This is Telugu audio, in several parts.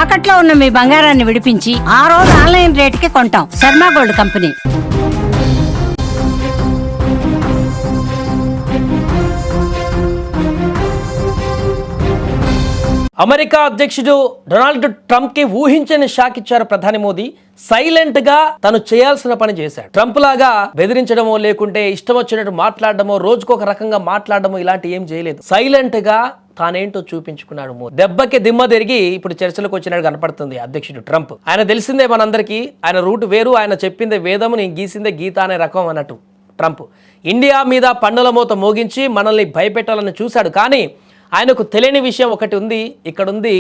తాకట్లో ఉన్న మీ బంగారాన్ని విడిపించి ఆ రోజు ఆన్లైన్ రేటుకి కొంటాం. Sharma gold company. అమెరికా అధ్యక్షుడు డొనాల్డ్ ట్రంప్ కి ఊహించని షాక్ ఇచ్చారు ప్రధాని మోదీ. సైలెంట్ గా తను చేయాల్సిన పని చేశాడు. ట్రంప్ లాగా బెదిరించడమో లేకుంటే ఇష్టం వచ్చినట్టు మాట్లాడడమో రోజుకొక రకంగా మాట్లాడడమో ఇలాంటి ఏం చేయలేదు. సైలెంట్ గా తానేంటో చూపించుకున్నాడు మోదీ. దెబ్బకి దిమ్మ తిరిగి ఇప్పుడు చర్చలకు వచ్చినట్టు కనపడుతుంది అధ్యక్షుడు ట్రంప్. ఆయన తెలిసిందే మనందరికీ, ఆయన రూట్ వేరు, ఆయన చెప్పిందే వేదము, నేను గీసిందే గీత అనే రకం అన్నట్టు ట్రంప్. ఇండియా మీద పన్నుల మోత మోగించి మనల్ని భయపెట్టాలని చూశాడు. కానీ ఆయనకు తెలియని విషయం ఒకటి ఉంది. ఇక్కడుంది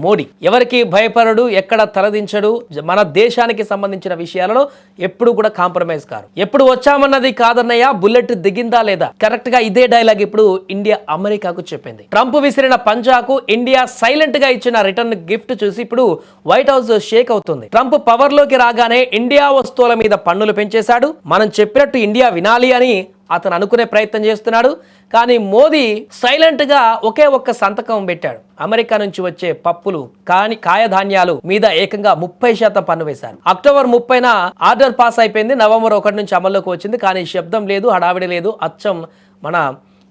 మోడీ. ఎవరికి భయపడడు, ఎక్కడ తలదించడు, మన దేశానికి సంబంధించిన విషయాలలో ఎప్పుడు కూడా కాంప్రమైజ్ కారు. ఎప్పుడు వచ్చామన్నది కాదన్నయ్య, బుల్లెట్ దిగిందా లేదా, కరెక్ట్ గా ఇదే డైలాగ్ ఇప్పుడు ఇండియా అమెరికాకు చెప్పింది. ట్రంప్ విసిరిన పంజాకు ఇండియా సైలెంట్ గా ఇచ్చిన రిటర్న్ గిఫ్ట్ చూసి ఇప్పుడు వైట్ హౌస్ షేక్ అవుతుంది. ట్రంప్ పవర్ లోకి రాగానే ఇండియా వస్తువుల మీద పన్నులు పెంచేశాడు. మనం చెప్పినట్టు ఇండియా వినాలి అని అతను అనుకునే ప్రయత్నం చేస్తున్నాడు. కానీ మోదీ సైలెంట్ గా ఒకే ఒక్క సంతకం పెట్టాడు. అమెరికా నుంచి వచ్చే పప్పులు కాయధాన్యాలు మీద ఏకంగా 30% పన్ను వేశారు. అక్టోబర్ 30న ఆర్డర్ పాస్ అయిపోయింది. నవంబర్ 1 నుంచి అమల్లోకి వచ్చింది. కానీ శబ్దం లేదు, హడావిడి లేదు. అచ్చం మన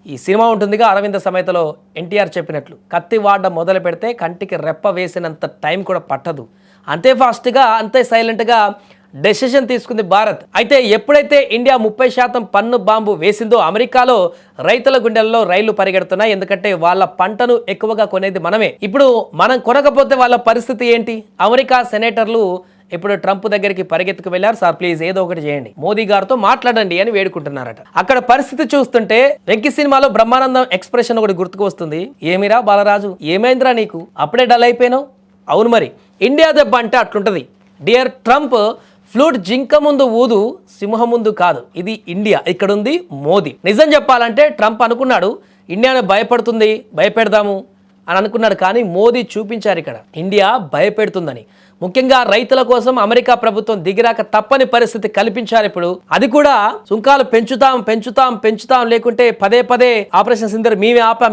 ఈ సినిమా ఉంటుందిగా అరవింద సమేతలో ఎన్టీఆర్ చెప్పినట్లు, కత్తి వాడడం మొదలు పెడితే కంటికి రెప్ప వేసినంత టైం కూడా పట్టదు. అంతే ఫాస్ట్గా, అంతే సైలెంట్గా డెసిషన్ తీసుకుంది భారత్. అయితే ఎప్పుడైతే ఇండియా 30% పన్ను బాంబు వేసిందో అమెరికాలో రైతుల గుండెల్లో రైళ్లు పరిగెడుతున్నాయి. ఎందుకంటే వాళ్ళ పంటను ఎక్కువగా కొనేది మనమే. ఇప్పుడు మనం కొనకపోతే వాళ్ళ పరిస్థితి ఏంటి? అమెరికా సెనేటర్లు ఇప్పుడు ట్రంప్ దగ్గరికి పరిగెత్తుకు వెళ్ళారు. సార్ ప్లీజ్ ఏదో ఒకటి చేయండి, మోదీ గారితో మాట్లాడండి అని వేడుకుంటున్నారట. అక్కడ పరిస్థితి చూస్తుంటే వెంకీ సినిమాలో బ్రహ్మానందం ఎక్స్ప్రెషన్ ఒకటి గుర్తుకు వస్తుంది. ఏమిరా బాలరాజు, ఏమైందిరా నీకు, అప్పుడే డల్ అయిపోయినావు? అవును మరి, ఇండియా దెబ్బ అంటే అట్లుంటది. డియర్ ట్రంప్, ఫ్లూట్ జింక ముందు ఊదు, సింహం ముందు కాదు. ఇది ఇండియా, ఇక్కడుంది మోదీ. నిజం చెప్పాలంటే ట్రంప్ అనుకున్నాడు ఇండియాను భయపడుతుంది, భయపెడదాము అని అనుకున్నాడు. కానీ మోదీ చూపించారు ఇక్కడ ఇండియా భయపెడుతుందని. ముఖ్యంగా రైతుల కోసం అమెరికా ప్రభుత్వం దిగిరాక తప్పని పరిస్థితి కల్పించారు. ఇప్పుడు అది కూడా సుంకాలు పెంచుతాం పెంచుతాం పెంచుతాం, లేకుంటే పదే పదే ఆపరేషన్ సింధూర్ మేమే ఆపాం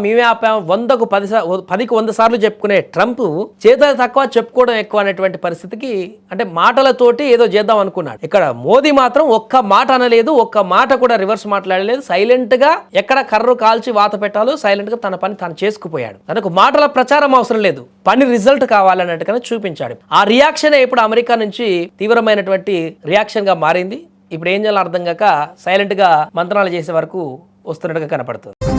100కు 10కు 100 సార్లు చెప్పుకునే ట్రంప్ చేత తక్కువ చెప్పుకోవడం ఎక్కువ అనేటువంటి పరిస్థితికి, అంటే మాటలతోటి ఏదో చేద్దాం అనుకున్నాడు. ఇక్కడ మోదీ మాత్రం ఒక్క మాట అనలేదు, ఒక్క మాట కూడా రివర్స్ మాట్లాడలేదు. సైలెంట్ గా ఎక్కడ కర్రు కాల్చి వాత పెట్టాలో సైలెంట్ గా తన పని తాను చేసుకుపోయాడు. తనకు మాటల ప్రచారం అవసరం లేదు, పని రిజల్ట్ కావాలన్నట్టుగానే చూపించాడు. ఆ రియాక్షన్ ఇప్పుడు అమెరికా నుంచి తీవ్రమైనటువంటి రియాక్షన్ గా మారింది. ఇప్పుడు ఏం చేయాలో అర్థం కాక సైలెంట్ గా మంత్రాలు చేసే వరకు వస్తున్నట్టుగా కనపడుతుంది.